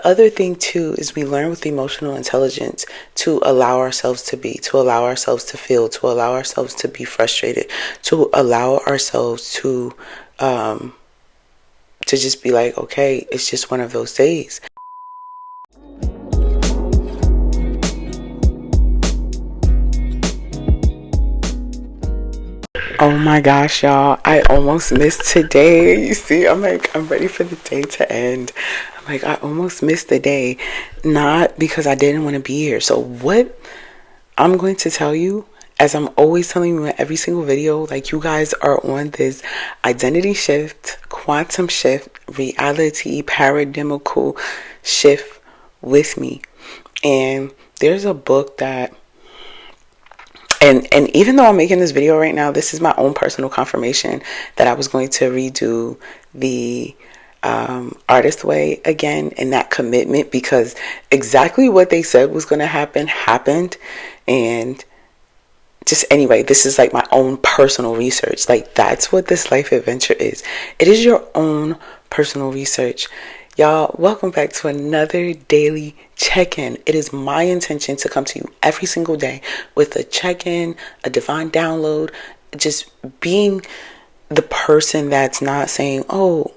other thing too is we learn with emotional intelligence to allow ourselves to be, to allow ourselves to feel, to allow ourselves to be frustrated, to allow ourselves to just be like, okay, it's just one of those days. Oh my gosh, y'all, I almost missed today. You see, I'm ready for the day to end. I almost missed the day, not because I didn't want to be here. So what I'm going to tell you, as I'm always telling you in every single video, like, you guys are on this identity shift, quantum shift, reality, paradigmical shift with me. And there's a book that, and even though I'm making this video right now, this is my own personal confirmation that I was going to redo the artist way again, and that commitment, because exactly what they said was going to happen happened. And just anyway, this is like my own personal research. Like, that's what this life adventure is. It is your own personal research. Y'all, welcome back to another daily check-in. It is my intention to come to you every single day with a check-in, a divine download, just being the person that's not saying, oh,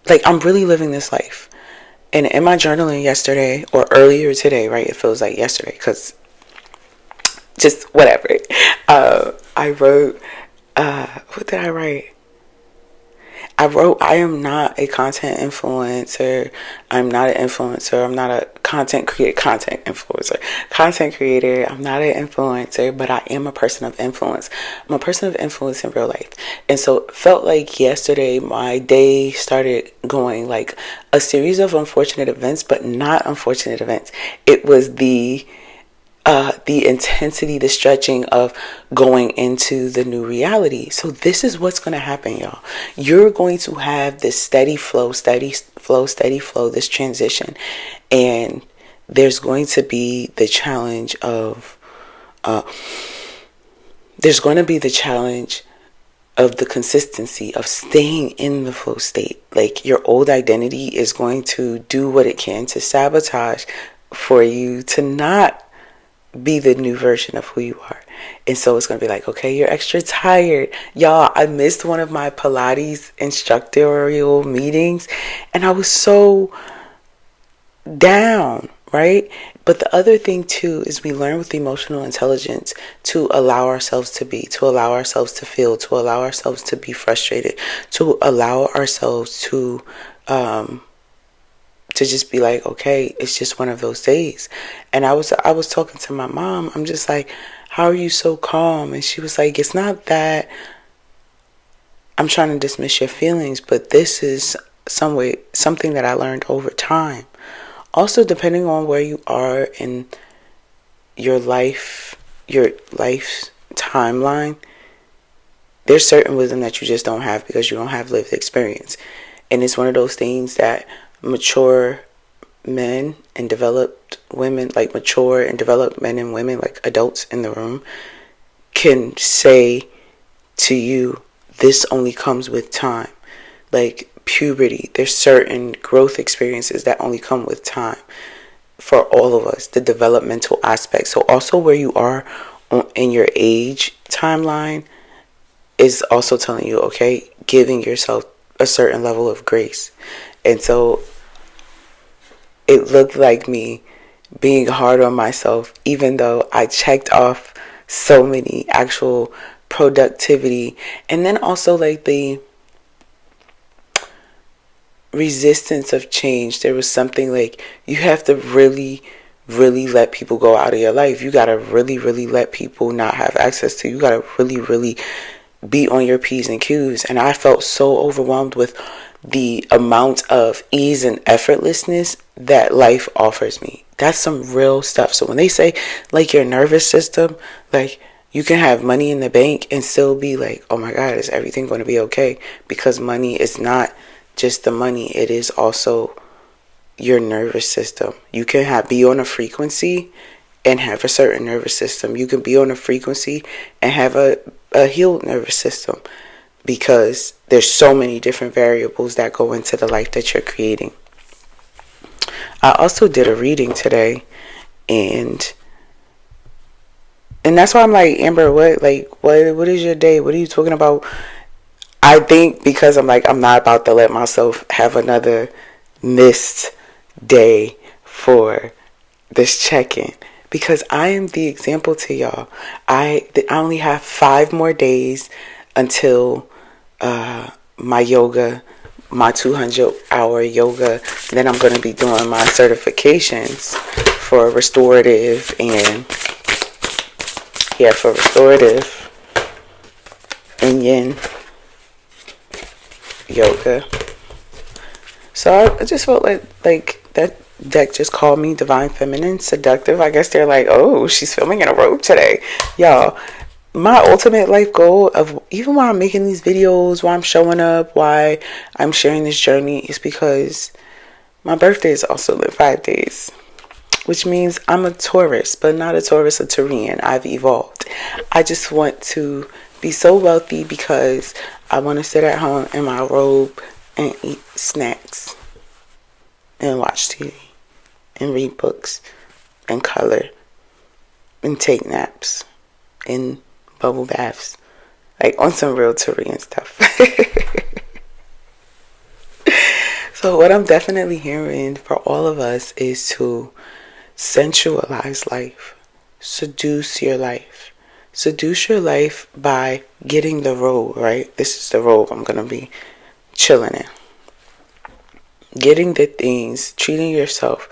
like, I'm really living this life. And in my journaling yesterday, or earlier today, right? It feels like yesterday, because just whatever. I wrote, what did I write? I wrote, I am not a content influencer. I'm not an influencer. I'm not a content creator. I'm not an influencer, but I am a person of influence. I'm a person of influence in real life. And so it felt like yesterday my day started going like a series of unfortunate events, but not unfortunate events. It was the intensity, the stretching of going into the new reality. So this is what's going to happen, y'all. You're going to have this steady flow, this transition. And there's going to be the challenge of, the consistency of staying in the flow state. Like, your old identity is going to do what it can to sabotage for you to not be the new version of who you are. And so it's going to be like, okay, you're extra tired. Y'all, I missed one of my Pilates instructorial meetings and I was so down, right? But the other thing too is we learn with emotional intelligence to allow ourselves to be, to allow ourselves to feel, to allow ourselves to be frustrated, to allow ourselves to just be like, okay, it's just one of those days. And I was talking to my mom. I'm just like, how are you so calm? And she was like, it's not that I'm trying to dismiss your feelings, but this is something that I learned over time. Also, depending on where you are in your life's timeline, there's certain wisdom that you just don't have because you don't have lived experience. And it's one of those things that mature men and developed women, like mature and developed men and women, like adults in the room, can say to you, this only comes with time. Like puberty, there's certain growth experiences that only come with time for all of us, the developmental aspect. So also where you are in your age timeline is also telling you, okay, giving yourself a certain level of grace. And so it looked like me being hard on myself, even though I checked off so many actual productivity. And then also like the resistance of change. There was something like, you have to really let people go out of your life. You got to really let people not have access to you. You got to really be on your P's and Q's. And I felt so overwhelmed with the amount of ease and effortlessness that life offers me. That's some real stuff. So when they say like your nervous system, like you can have money in the bank and still be like, oh my God, is everything going to be okay? Because money is not just the money. It is also your nervous system. You can be on a frequency and have a certain nervous system. You can be on a frequency and have a healed nervous system. because there's so many different variables that go into the life that you're creating. I also did a reading today, and that's why I'm like, Amber, what is your day? What are you talking about? I think because I'm like, I'm not about to let myself have another missed day for this check-in, because I am the example to y'all. I only have 5 more days until my yoga, my 200-hour yoga. Then I'm going to be doing my certifications for restorative and yin yoga. So I just felt like that deck just called me divine feminine, seductive. I guess they're like, oh, she's filming in a robe today. Y'all, my ultimate life goal of even why I'm making these videos, why I'm showing up, why I'm sharing this journey is because my birthday is also in 5 days, which means I'm a Taurus, but not a Taurus, a Taurian. I've evolved. I just want to be so wealthy because I want to sit at home in my robe and eat snacks and watch TV and read books and color and take naps and bubble baths, like on some real Taurian stuff. So what I'm definitely hearing for all of us is to sensualize life, seduce your life. Seduce your life by getting the robe, right? This is the robe I'm going to be chilling in. Getting the things, treating yourself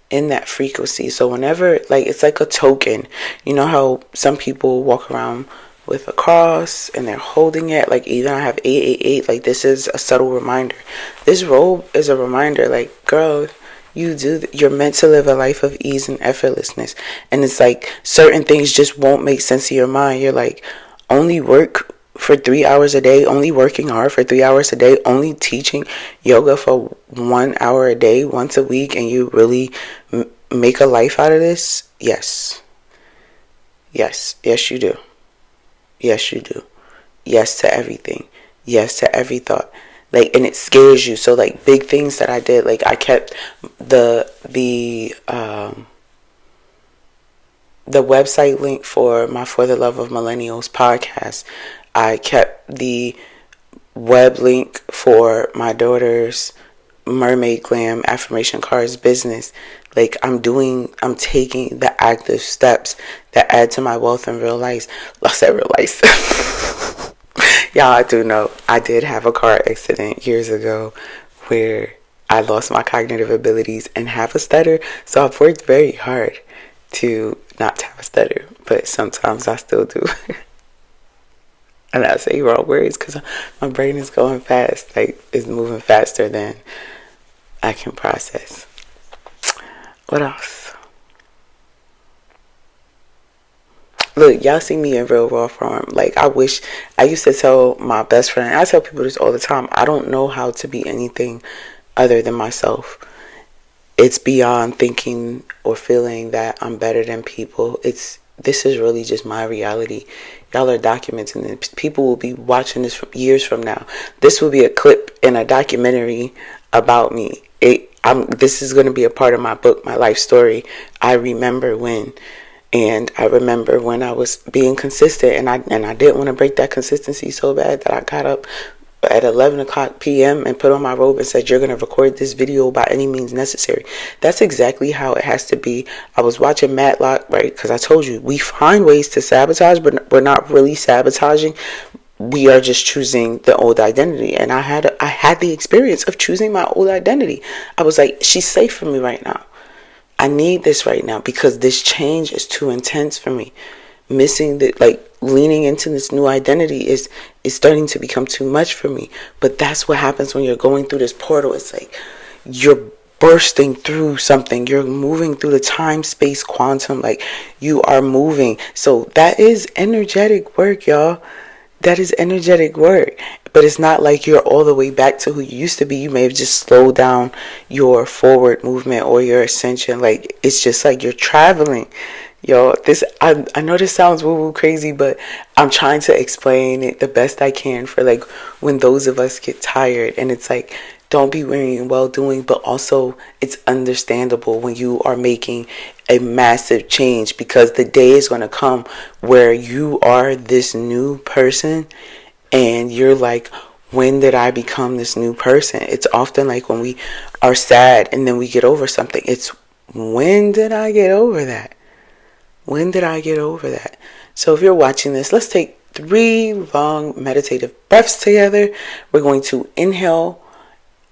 in that frequency. So whenever, like, it's like a token. You know how some people walk around with a cross and they're holding it, like even I have 888, like this is a subtle reminder. This robe is a reminder, like, girl, you're meant to live a life of ease and effortlessness. And it's like certain things just won't make sense in your mind. You're like, only work for 3 hours a day, only working hard for 3 hours a day, only teaching yoga for 1 hour a day once a week, and you really make a life out of this? Yes you do. Yes you do. Yes to everything. Yes to every thought. Like, and it scares you. So like big things that I did, like I kept the website link for my For the Love of Millennials podcast. I kept the web link for my daughter's Mermaid Glam Affirmation Cards business. Like, I'm taking the active steps that add to my wealth in real life. I said real life. Y'all, I do know I did have a car accident years ago where I lost my cognitive abilities and have a stutter. So I've worked very hard to not have a stutter, but sometimes I still do. And I say wrong words because my brain is going fast, like it's moving faster than I can process. What else? Look, y'all see me in real raw form. Like, I used to tell my best friend, I tell people this all the time, I don't know how to be anything other than myself. It's beyond thinking or feeling that I'm better than people. This is really just my reality. Y'all are documenting it. People will be watching this years from now. This will be a clip in a documentary about me. This is going to be a part of my book, my life story. I remember when I was being consistent, and I didn't want to break that consistency so bad that I got up at 11 o'clock p.m. and put on my robe and said, you're going to record this video by any means necessary. That's exactly how it has to be. I was watching Matlock, right? Because I told you, we find ways to sabotage, but we're not really sabotaging. We are just choosing the old identity. And I had the experience of choosing my old identity. I was like, she's safe for me right now. I need this right now because this change is too intense for me. Leaning into this new identity is starting to become too much for me. But that's what happens when you're going through this portal. It's like you're bursting through something. You're moving through the time, space, quantum. Like, you are moving. So that is energetic work, y'all. That is energetic work. But it's not like you're all the way back to who you used to be. You may have just slowed down your forward movement or your ascension. Like, it's just like you're traveling. Yo, I know this sounds woo woo crazy, but I'm trying to explain it the best I can for like when those of us get tired, and it's like don't be weary and well doing, but also it's understandable when you are making a massive change, because the day is going to come where you are this new person and you're like, when did I become this new person? It's often like when we are sad and then we get over something. It's when did I get over that? When did I get over that? So if you're watching this, let's take 3 long meditative breaths together. We're going to inhale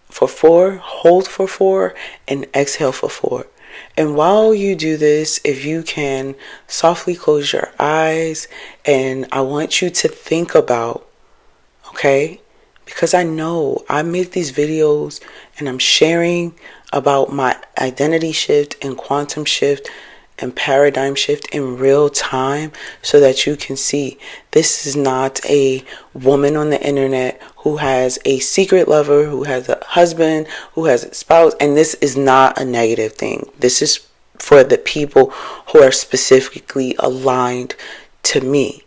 for 4, hold for 4, and exhale for 4. And while you do this, if you can softly close your eyes, and I want you to think about, okay? Because I know I make these videos and I'm sharing about my identity shift and quantum shift and paradigm shift in real time so that you can see this is not a woman on the internet who has a secret lover, who has a husband, who has a spouse, and this is not a negative thing. This is for the people who are specifically aligned to me,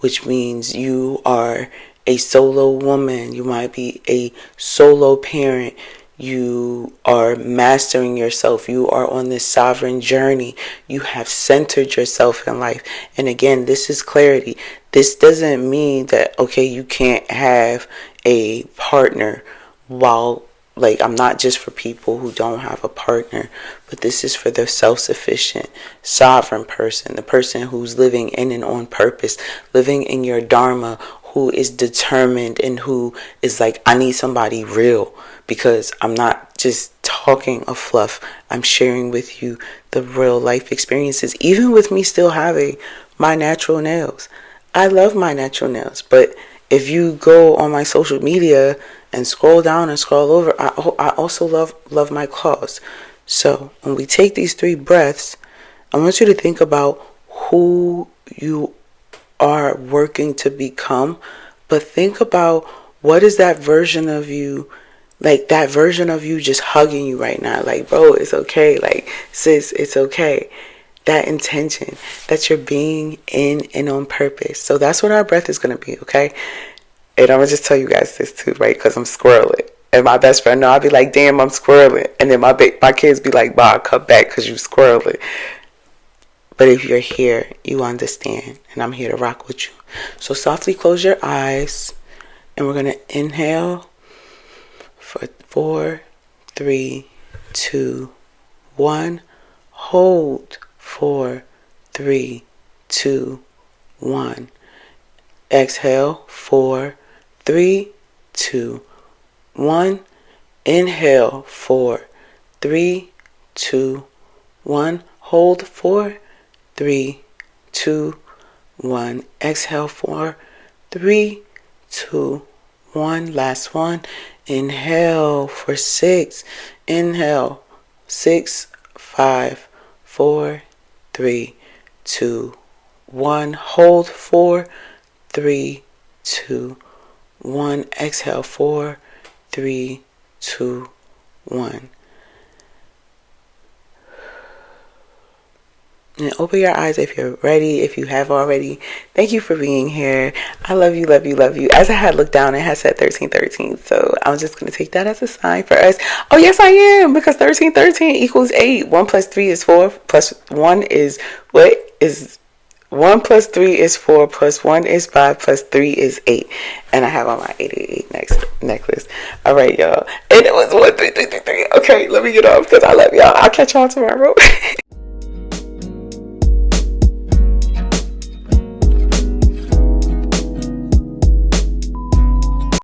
which means you are a solo woman, you might be a solo parent, you are mastering yourself, you are on this sovereign journey, you have centered yourself in life. And again, this is clarity. This doesn't mean that, okay, you can't have a partner while, like, I'm not just for people who don't have a partner, but this is for the self-sufficient, sovereign person, the person who's living in and on purpose, living in your dharma, who is determined and who is like, I need somebody real, because I'm not just talking a fluff. I'm sharing with you the real life experiences, even with me still having my natural nails. I love my natural nails, but if you go on my social media and scroll down and scroll over, I also love my claws. So when we take these 3 breaths, I want you to think about who you are working to become, but think about what is that version of you, like that version of you just hugging you right now, like, bro, it's okay, like, sis, it's okay. That intention that you're being in and on purpose. So that's what our breath is going to be, okay? And I'm going to just tell you guys this too, right? Because I'm squirreling. And my best friend know, I'll be like, damn, I'm squirreling. And then my kids be like, Bob, come back because you squirreling. But if you're here, you understand. And I'm here to rock with you. So softly close your eyes. And we're going to inhale for 4, 3, 2, 1. Hold 4, 3, 2, 1. Exhale 4, 3, 2, 1. Inhale 4, 3, 2, 1. Hold 4, 3, 2, 1. Exhale 4, 3, 2, 1. Last one. Inhale for 6. Inhale 6, 5, 4, 3, 2, 1. Hold 4, 3, 2, 1. Exhale 4, 3, 2, 1. And open your eyes if you're ready, if you have already. Thank you for being here. I love you, love you, love you. As I had looked down, it had said 1313. So I'm just going to take that as a sign for us. Oh, yes, I am. Because 1313 equals 8. 1 plus 3 is 4. Plus 1 is what? Is 1 plus 3 is 4. Plus 1 is 5. Plus 3 is 8. And I have on my 888 necklace. All right, y'all. And it was 1 3 3 3 3. Okay, let me get off because I love y'all. I'll catch y'all tomorrow.